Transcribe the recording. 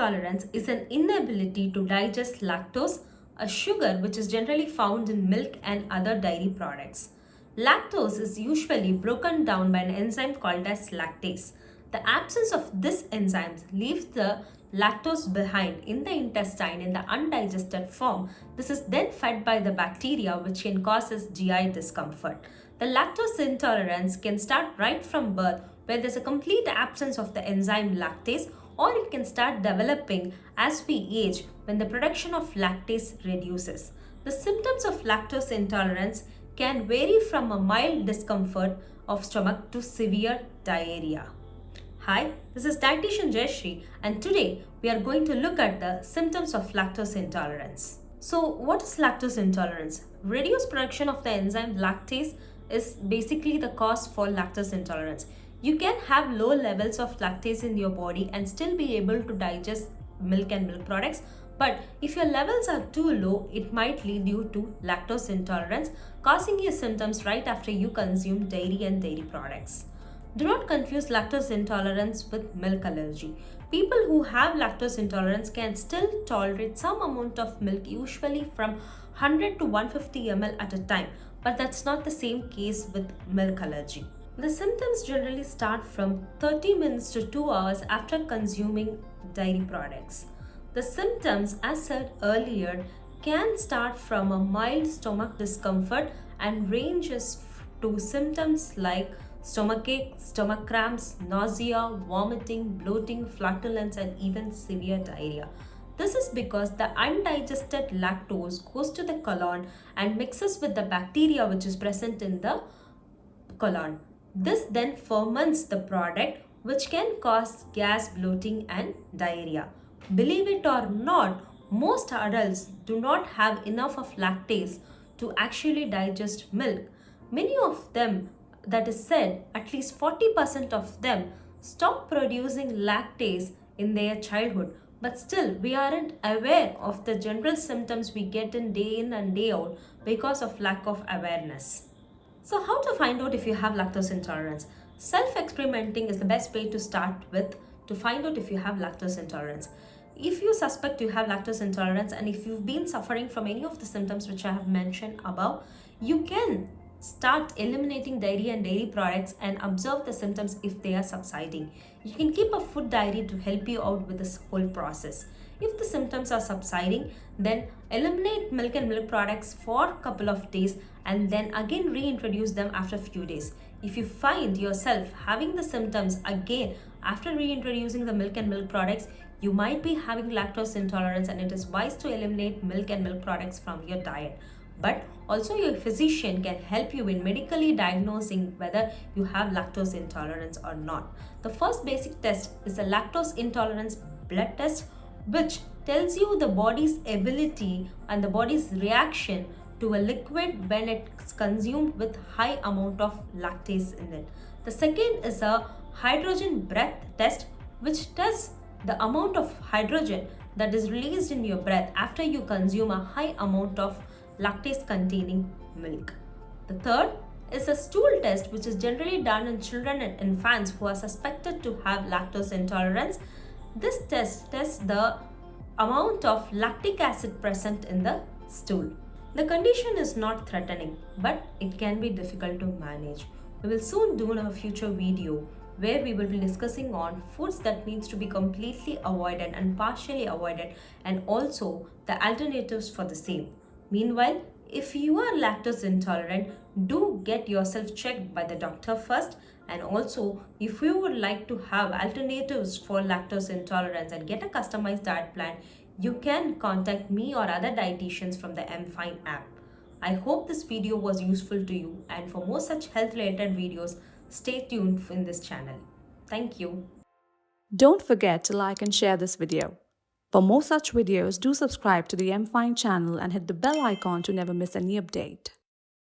intolerance is an inability to digest lactose, a sugar which is generally found in milk and other dairy products. Lactose is usually broken down by an enzyme called as lactase. The absence of this enzyme leaves the lactose behind in the intestine in the undigested form. This is then fed by the bacteria, which can cause GI discomfort. The lactose intolerance can start right from birth, where there's a complete absence of the enzyme lactase, or it can start developing as we age when the production of lactase reduces. The symptoms of lactose intolerance can vary from a mild discomfort of stomach to severe diarrhea. Hi, this is Dietitian Jayashree, and today we are going to look at the symptoms of lactose intolerance. So, what is lactose intolerance? Reduced production of the enzyme lactase is basically the cause for lactose intolerance. You can have low levels of lactase in your body and still be able to digest milk and milk products, but if your levels are too low, it might lead you to lactose intolerance, causing you symptoms right after you consume dairy and dairy products. Do not confuse lactose intolerance with milk allergy. People who have lactose intolerance can still tolerate some amount of milk, usually from 100 to 150 ml at a time, but that's not the same case with milk allergy. The symptoms generally start from 30 minutes to 2 hours after consuming dairy products. The symptoms, as said earlier, can start from a mild stomach discomfort and ranges to symptoms like stomachache, stomach cramps, nausea, vomiting, bloating, flatulence, and even severe diarrhea. This is because the undigested lactose goes to the colon and mixes with the bacteria which is present in the colon. This then ferments the product, which can cause gas, bloating, and diarrhea. Believe it or not, most adults do not have enough of lactase to actually digest milk. Many of them, that is said, at least 40% of them stop producing lactase in their childhood. But still, we aren't aware of the general symptoms we get in and day out because of lack of awareness. So, how to find out if you have lactose intolerance? Self-experimenting is the best way to start with to find out if you have lactose intolerance. If you suspect you have lactose intolerance and if you've been suffering from any of the symptoms which I have mentioned above, you can start eliminating dairy and dairy products and observe the symptoms if they are subsiding. You can keep a food diary to help you out with this whole process. If the symptoms are subsiding, then eliminate milk and milk products for a couple of days and then again reintroduce them after a few days. If you find yourself having the symptoms again after reintroducing the milk and milk products, you might be having lactose intolerance, and it is wise to eliminate milk and milk products from your diet. But also your physician can help you in medically diagnosing whether you have lactose intolerance or not. The first basic test is a lactose intolerance blood test, which tells you the body's ability and the body's reaction to a liquid when it's consumed with high amount of lactase in it. The second is a hydrogen breath test, which tests the amount of hydrogen that is released in your breath after you consume a high amount of lactase containing milk. The third is a stool test, which is generally done in children and infants who are suspected to have lactose intolerance. This test tests the amount of lactic acid present in the stool. The condition is not threatening, but it can be difficult to manage. We will soon do a future video where we will be discussing on foods that needs to be completely avoided and partially avoided, and also the alternatives for the same. Meanwhile, if you are lactose intolerant, do get yourself checked by the doctor first. And also, if you would like to have alternatives for lactose intolerance and get a customized diet plan, you can contact me or other dietitians from the MFine app. I hope this video was useful to you, and for more such health related videos, stay tuned in this channel. Thank you. Don't forget to like and share this video. For more such videos, do subscribe to the MFine channel and hit the bell icon to never miss any update.